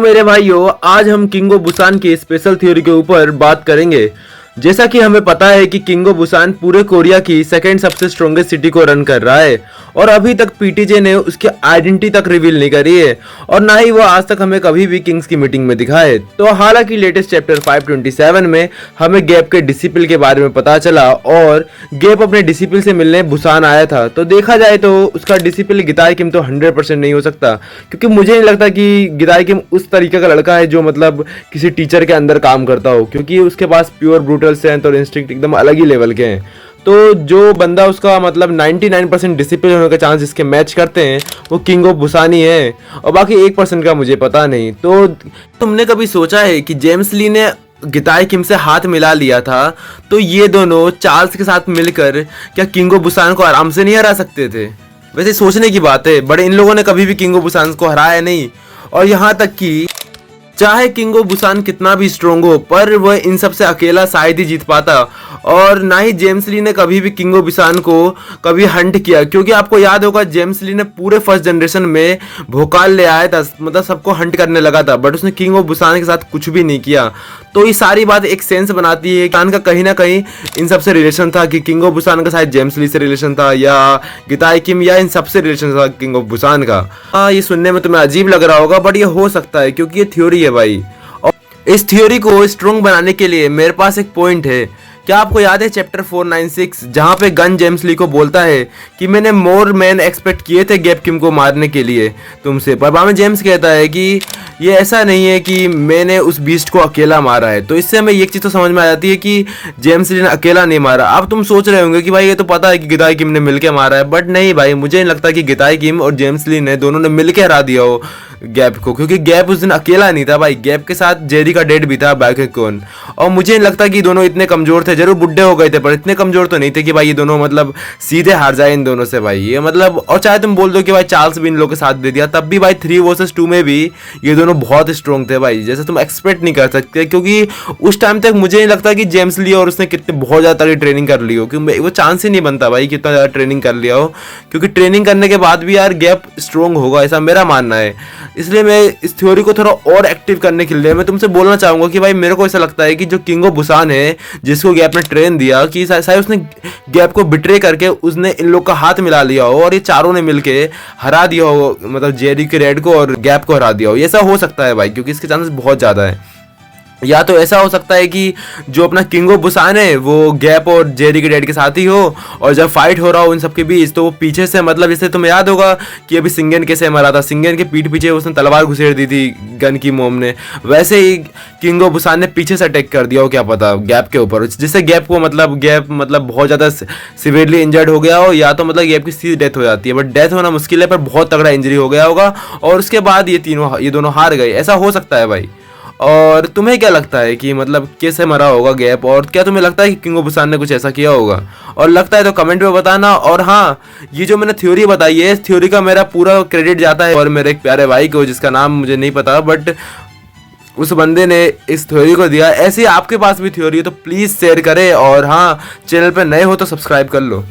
मेरे भाइयों, आज हम किंग ऑफ बुसान की स्पेशल थ्योरी के ऊपर बात करेंगे। जैसा कि हमें पता है कि किंग ऑफ बुसान पूरे कोरिया की सेकंड सबसे स्ट्रॉन्गेस्ट सिटी को रन कर रहा है और अभी तक पीटीजे ने उसकी आइडेंटिटी तक रिवील नहीं करी है और ना ही वो आज तक हमें कभी भी किंग्स की मीटिंग में दिखा है। तो हालांकि लेटेस्ट चैप्टर 527 में हमें गैप के डिसिपल के बारे में पता चला और गैप अपने डिसिपल से मिलने बुसान आया था। तो देखा जाए तो उसका डिसिपल गिदाई किम तो 100% नहीं हो सकता, क्योंकि मुझे नहीं लगता कि गिदाई किम उस तरीके का लड़का है जो मतलब किसी टीचर के अंदर काम करता हो, क्योंकि उसके पास प्योर ब्रूटल सेंस और इंस्टिंक्ट एकदम अलग ही लेवल के हैं। तो जो बंदा उसका मतलब 99% डिसिप्लिन होने का चांस इसके मैच करते हैं वो किंग ऑफ बुसान ही है और बाकी 1% का मुझे पता नहीं। तो तुमने कभी सोचा है कि जेम्स ली ने गिताई किम से हाथ मिला लिया था तो ये दोनों चार्ल्स के साथ मिलकर क्या किंग ऑफ बुसान को आराम से नहीं हरा सकते थे? वैसे सोचने की बात है, बड़े इन लोगों ने कभी भी किंग ऑफ बुसान को हराया नहीं और यहाँ तक कि चाहे किंग ऑफ बुसान कितना भी स्ट्रोंग हो पर वह इन सब से अकेला शायद ही जीत पाता। और ना ही जेम्स ली ने कभी भी किंग ऑफ बुसान को कभी हंट किया, क्योंकि आपको याद होगा जेम्स ली ने पूरे फर्स्ट जनरेशन में भोकाल ले आया था, मतलब सबको हंट करने लगा था, बट उसने किंग ऑफ बुसान के साथ कुछ भी नहीं किया। तो ये सारी बात एक सेंस बनाती है कि का कहीं ना कहीं इन सबसे रिलेशन था, कि किंग ऑफ बुसान का शायद जेम्स ली से रिलेशन था या गिताई किम या इन सबसे रिलेशन था किंग ऑफ बुसान का। हाँ, ये सुनने में तुम्हें अजीब लग रहा होगा बट ये हो सकता है क्योंकि ये थ्योरी है भाई। और इस थ्योरी को स्ट्रॉन्ग बनाने के लिए मेरे पास एक पॉइंट है। क्या आपको याद है चैप्टर 496 जहां पे गन जेम्स ली को बोलता है कि मैंने मोर मैन एक्सपेक्ट किए थे गैप किम को मारने के लिए तुमसे, पर बाद में जेम्स कहता है कि ये ऐसा नहीं है कि मैंने उस बीस्ट को अकेला मारा है। तो इससे हमें एक चीज़ तो समझ में आ जाती है कि जेम्स ली ने अकेला नहीं मारा। अब तुम सोच रहे होंगे कि भाई ये तो पता है कि गिताई किम ने मिलकर मारा है, बट नहीं भाई, मुझे नहीं लगता कि गिताई किम और जेम्स ली ने दोनों ने मिलकर हरा दिया हो गैप को, क्योंकि गैप उस दिन अकेला नहीं था भाई, गैप के साथ जेरी का डेड भी था बैकन। और मुझे नहीं लगता कि दोनों इतने कमजोर थे, जरूर बुढ़े हो गए थे पर इतने कमजोर तो नहीं थे कि भाई ये दोनों मतलब सीधे हार जाए इन दोनों से भाई। ये मतलब, और चाहे तुम बोल दो कि भाई चार्ल्स भी इन लोगों के साथ दे दिया, तब भी भाई 3 वर्सेस 2 में भी ये दोनों बहुत स्ट्रॉन्ग थे भाई, जैसे तुम एक्सपेक्ट नहीं कर सकते। क्योंकि उस टाइम तक मुझे नहीं लगता कि जेम्स ली और उसने कितने बहुत ज़्यादा ट्रेनिंग कर ली हो, क्योंकि वो चांस ही नहीं बनता भाई कितना ज़्यादा ट्रेनिंग कर लिया हो, क्योंकि ट्रेनिंग करने के बाद भी यार गैप स्ट्रॉन्ग होगा, ऐसा मेरा मानना है। इसलिए मैं इस थ्योरी को थोड़ा और एक्टिव करने के लिए मैं तुमसे बोलना चाहूंगा कि भाई मेरे को ऐसा लगता है कि जो किंग ऑफ बुसान है जिसको गैप ने ट्रेन दिया, कि शायद उसने गैप को बिट्रे करके उसने इन लोग का हाथ मिला लिया हो और ये चारों ने मिलके हरा दिया हो, मतलब जेरी के रेड को और गैप को हरा दिया हो। ये ऐसा हो सकता है भाई, क्योंकि इसके चांसेस बहुत ज़्यादा है। या तो ऐसा हो सकता है कि जो अपना किंग ऑफ बुसान है वो गैप और जेरी के डैड के साथ ही हो और जब फाइट हो रहा हो इन सबके बीच तो वो पीछे से, मतलब जैसे तुम्हें याद होगा कि अभी सिंगन कैसे मरा था, सिंगन के पीठ पीछे उसने तलवार घुसेड़ दी थी गन की मोम ने, वैसे ही किंग ऑफ बुसान ने पीछे से अटैक कर दिया हो, क्या पता गैप के ऊपर, जिससे गैप को गैप बहुत ज़्यादा सिवियरली इंजर्ड हो गया हो, या तो मतलब गैप की सीधी डेथ हो जाती है, बट डेथ होना मुश्किल है पर बहुत तगड़ा इंजरी हो गया होगा और उसके बाद ये दोनों हार गए। ऐसा हो सकता है भाई। और तुम्हें क्या लगता है कि मतलब कैसे मरा होगा गैप, और क्या तुम्हें लगता है कि किंग ऑफ बुसान ने कुछ ऐसा किया होगा? और लगता है तो कमेंट में बताना। और हाँ, ये जो मैंने थ्योरी बताई है इस थ्योरी का मेरा पूरा क्रेडिट जाता है और मेरे एक प्यारे भाई को जिसका नाम मुझे नहीं पता, बट उस बंदे ने इस थ्योरी को दिया। ऐसे आपके पास भी थ्योरी है तो प्लीज़ शेयर करें और हाँ, चैनल पर नए हो तो सब्सक्राइब कर लो।